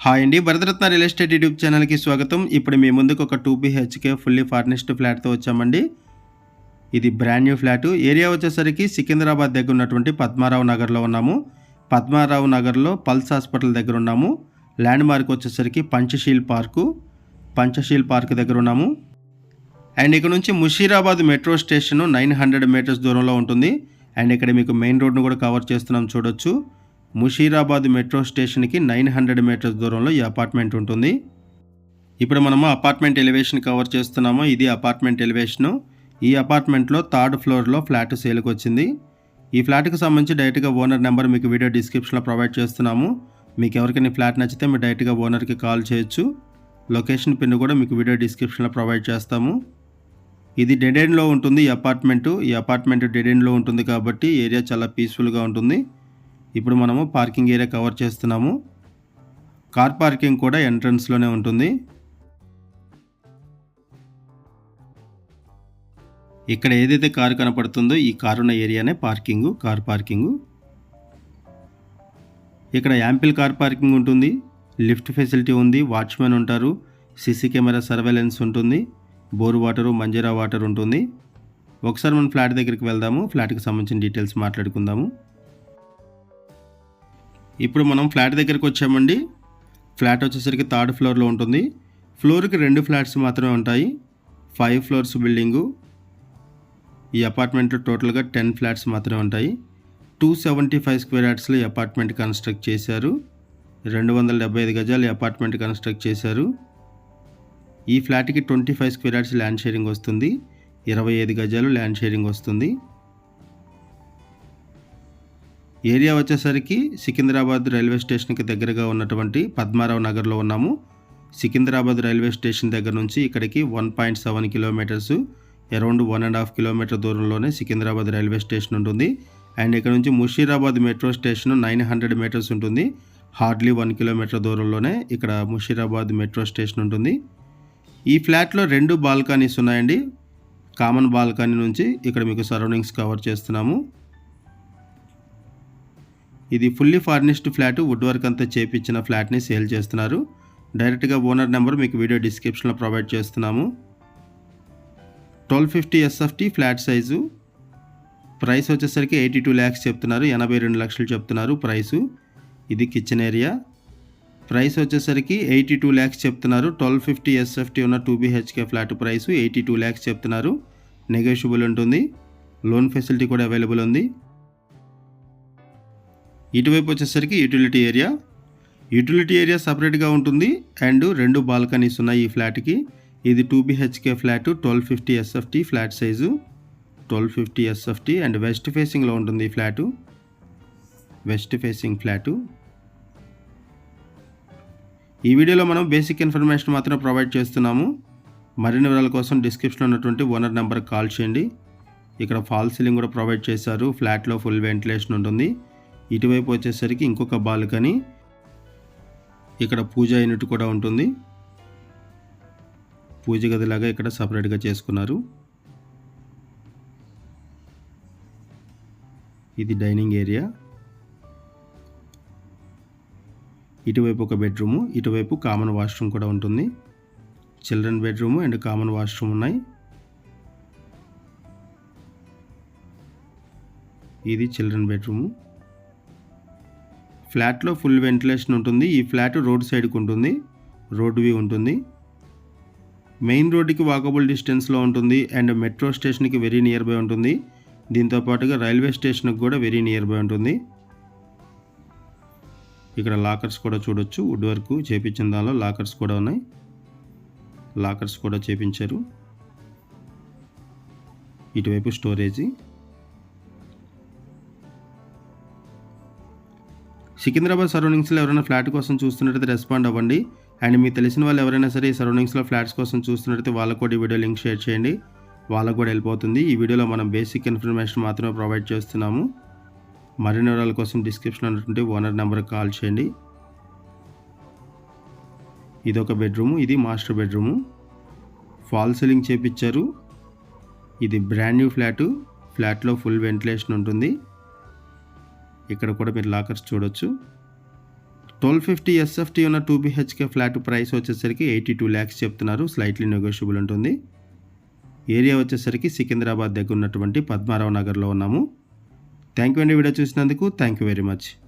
Hi అండి, Bharat Ratna real estate YouTube ఛానల్కి స్వాగతం. ఇప్పుడు మీ ముందుకు ఒక 2 BHK ఫుల్లీ ఫర్నిష్డ్ ఫ్లాట్తో వచ్చామండి. ఇది బ్రాండ్ న్యూ ఫ్లాటు. ఏరియా వచ్చేసరికి సికింద్రాబాద్ దగ్గర ఉన్నటువంటి పద్మారావు నగర్లో ఉన్నాము. పద్మారావు నగర్లో పల్స్ హాస్పిటల్ దగ్గర ఉన్నాము. ల్యాండ్ మార్క్ వచ్చేసరికి పంచశీల్ పార్క్ దగ్గర ఉన్నాము. అండ్ ఇక్కడ నుంచి ముషీరాబాద్ మెట్రో స్టేషన్ 900 మీటర్స్ దూరంలో ఉంటుంది. అండ్ ఇక్కడ మీకు మెయిన్ రోడ్ను కూడా కవర్ చేస్తున్నాం, చూడొచ్చు. ముషీరాబాద్ మెట్రో స్టేషన్కి 900 మీటర్స్ దూరంలో ఈ అపార్ట్మెంట్ ఉంటుంది. ఇప్పుడు మనము అపార్ట్మెంట్ ఎలివేషన్ కవర్ చేస్తున్నాము. ఇది అపార్ట్మెంట్ ఎలివేషను. ఈ అపార్ట్మెంట్లో 3rd ఫ్లోర్లో ఫ్లాట్ సేల్కి వచ్చింది. ఈ ఫ్లాట్కి సంబంధించి డైరెక్ట్గా ఓనర్ నెంబర్ మీకు వీడియో డిస్క్రిప్షన్లో ప్రొవైడ్ చేస్తున్నాము. మీకు ఎవరికైనా ఫ్లాట్ నచ్చితే మీరు డైరెక్ట్గా ఓనర్కి కాల్ చేయొచ్చు. లొకేషన్ పిన్ కూడా మీకు వీడియో డిస్క్రిప్షన్లో ప్రొవైడ్ చేస్తాము. ఇది డెడ్ ఎండ్లో ఉంటుంది ఈ అపార్ట్మెంట్ డెడ్ ఎండ్లో ఉంటుంది కాబట్టి ఏరియా చాలా పీస్ఫుల్గా ఉంటుంది. ఇప్పుడు మనము పార్కింగ్ ఏరియా కవర్ చేస్తున్నాము. కార్ పార్కింగ్ కూడా ఎంట్రన్స్లోనే ఉంటుంది. ఇక్కడ ఏదైతే కారు కనపడుతుందో ఈ కారు ఉన్న ఏరియానే కార్ పార్కింగు. ఇక్కడ యాంపిల్ కార్ పార్కింగ్ ఉంటుంది. లిఫ్ట్ ఫెసిలిటీ ఉంది. వాచ్మెన్ ఉంటారు. సీసీ కెమెరా సర్వేలెన్స్ ఉంటుంది. బోర్ వాటరు, మంజీరా వాటర్ ఉంటుంది. ఒకసారి మనం ఫ్లాట్ దగ్గరికి వెళ్దాము. ఫ్లాట్కి సంబంధించిన డీటెయిల్స్ మాట్లాడుకుందాము. ఇప్పుడు మనం ఫ్లాట్ దగ్గరికి వచ్చామండి. ఫ్లాట్ వచ్చేసరికి 3rd ఫ్లోర్లో ఉంటుంది. ఫ్లోర్కి 2 ఫ్లాట్స్ మాత్రమే ఉంటాయి. 5 ఫ్లోర్స్ బిల్డింగు. ఈ అపార్ట్మెంట్లో టోటల్గా 10 ఫ్లాట్స్ మాత్రమే ఉంటాయి. 275 స్క్వేర్ యార్డ్స్లో ఈ అపార్ట్మెంట్ కన్స్ట్రక్ట్ చేశారు. 275 గజాలు ఈ అపార్ట్మెంట్ కన్స్ట్రక్ట్ చేశారు. ఈ ఫ్లాట్కి 25 స్క్వేర్ యార్డ్స్ ల్యాండ్ షేరింగ్ వస్తుంది. 25 గజాలు ల్యాండ్ షేరింగ్ వస్తుంది. ఏరియా వచ్చేసరికి సికింద్రాబాద్ రైల్వే స్టేషన్కి దగ్గరగా ఉన్నటువంటి పద్మారావు నగర్లో ఉన్నాము. సికింద్రాబాద్ రైల్వే స్టేషన్ దగ్గర నుంచి ఇక్కడికి 1.7 కిలోమీటర్స్, అరౌండ్ 1.5 కిలోమీటర్ దూరంలోనే సికింద్రాబాద్ రైల్వే స్టేషన్ ఉంటుంది. అండ్ ఇక్కడ నుంచి ముషీరాబాద్ మెట్రో స్టేషన్ 900 మీటర్స్ ఉంటుంది. హార్డ్లీ 1 కిలోమీటర్ దూరంలోనే ఇక్కడ ముషీరాబాద్ మెట్రో స్టేషన్ ఉంటుంది. ఈ ఫ్లాట్లో 2 బాల్కనీస్ ఉన్నాయండి. కామన్ బాల్కనీ నుంచి ఇక్కడ మీకు సరౌండింగ్స్ కవర్ చేస్తున్నాము. ఇది fully furnished flat. Wood work అంతా చేపించిన ఫ్లాట్ని సేల్ చేస్తున్నారు. డైరెక్ట్గా ఓనర్ నెంబర్ మీకు వీడియో డిస్క్రిప్షన్లో ప్రొవైడ్ చేస్తున్నాము. 1250 SFT ఫ్లాట్ సైజు. ప్రైస్ వచ్చేసరికి 82 lakhs చెప్తున్నారు. 82 లక్షలు చెప్తున్నారు ప్రైసు. ఇది కిచెన్ ఏరియా. ప్రైస్ వచ్చేసరికి 82 lakhs చెప్తున్నారు. 1250 SFT ఉన్న 2 BHK ఫ్లాట్ ప్రైసు 82 lakhs చెప్తున్నారు. నెగోషియబుల్ ఉంటుంది. లోన్ ఫెసిలిటీ కూడా అవైలబుల్ ఉంది. ఇటువైపు వచ్చేసరికి యూటిలిటీ ఏరియా సపరేట్గా ఉంటుంది. అండ్ 2 బాల్కనీస్ ఉన్నాయి ఈ ఫ్లాట్కి. ఇది 2 BHK flat, 1250 SFT flat size. 1250 SFT and west ఫేసింగ్లో ఉంటుంది ఈ ఫ్లాటు. West facing flat. ఈ వీడియోలో మనం బేసిక్ ఇన్ఫర్మేషన్ మాత్రం ప్రొవైడ్ చేస్తున్నాము. మరిన్ని వివరాల కోసం డిస్క్రిప్షన్లో ఉన్నటువంటి ఓనర్ నెంబర్కి కాల్ చేయండి. ఇక్కడ ఫాల్ సీలింగ్ కూడా ప్రొవైడ్ చేశారు. ఫ్లాట్లో ఫుల్ వెంటిలేషన్ ఉంటుంది. ఇటువైపు వచ్చేసరికి ఇంకొక బాల్కనీ. ఇక్కడ పూజ యూనిట్ కూడా ఉంటుంది. పూజ గదిలాగా ఇక్కడ సపరేట్గా చేసుకున్నారు. ఇది డైనింగ్ ఏరియా. ఇటువైపు ఒక బెడ్రూము, ఇటువైపు కామన్ వాష్రూమ్ కూడా ఉంటుంది. Children bedroom and common washroom ఉన్నాయి. ఇది చిల్డ్రన్ బెడ్రూము. ఫ్లాట్లో ఫుల్ వెంటిలేషన్ ఉంటుంది. ఈ ఫ్లాట్ రోడ్ సైడ్కి ఉంటుంది. రోడ్ వ్యూ ఉంటుంది. మెయిన్ రోడ్డుకి వాకబుల్ డిస్టెన్స్లో ఉంటుంది. అండ్ మెట్రో స్టేషన్కి వెరీ నియర్ బై ఉంటుంది. దీంతో పాటుగా రైల్వే స్టేషన్కి కూడా వెరీ నియర్ బై ఉంటుంది. ఇక్కడ లాకర్స్ కూడా చూడొచ్చు. వుడ్ వర్క్ చేపించిన దానిలో లాకర్స్ కూడా ఉన్నాయి. లాకర్స్ కూడా చేపించారు. ఇటువైపు స్టోరేజీ. సికింద్రాబాద్ సరౌండింగ్స్లో ఎవరైనా ఫ్లాట్ కోసం చూస్తున్నట్టయితే రెస్పాండ్ అవ్వండి. అండ్ మీకు తెలిసిన వాళ్ళు ఎవరైనా సరే ఈ సరౌండింగ్స్లో ఫ్లాట్స్ కోసం చూస్తున్నట్టయితే వాళ్ళకు కూడా ఈ వీడియో లింక్ షేర్ చేయండి. వాళ్ళకు కూడా వెళ్ళిపోతుంది. ఈ వీడియోలో మనం బేసిక్ ఇన్ఫర్మేషన్ మాత్రమే ప్రొవైడ్ చేస్తున్నాము. మరిన్ని వివరాల కోసం డిస్క్రిప్షన్లో ఉన్నటువంటి ఓనర్ నెంబర్కి కాల్ చేయండి. ఇది ఒక బెడ్రూము. ఇది మాస్టర్ బెడ్రూము. ఫాల్ సీలింగ్ చేపించారు. ఇది బ్రాండ్ న్యూ ఫ్లాట్లో ఫుల్ వెంటిలేషన్ ఉంటుంది. ఇక్కడ కూడా మీరు లాకర్స్ చూడొచ్చు. 1250 ఎస్ఎఫ్టీ ఉన్న 2 BHK ఫ్లాట్ ప్రైస్ వచ్చేసరికి 82 lakhs చెప్తున్నారు. స్లైట్లీ నెగోషియబుల్ ఉంటుంది. ఏరియా వచ్చేసరికి సికింద్రాబాద్ దగ్గర ఉన్నటువంటి పద్మారావు నగర్లో ఉన్నాము. థ్యాంక్ యూ అండి వీడియో చూసినందుకు. Thank you very much.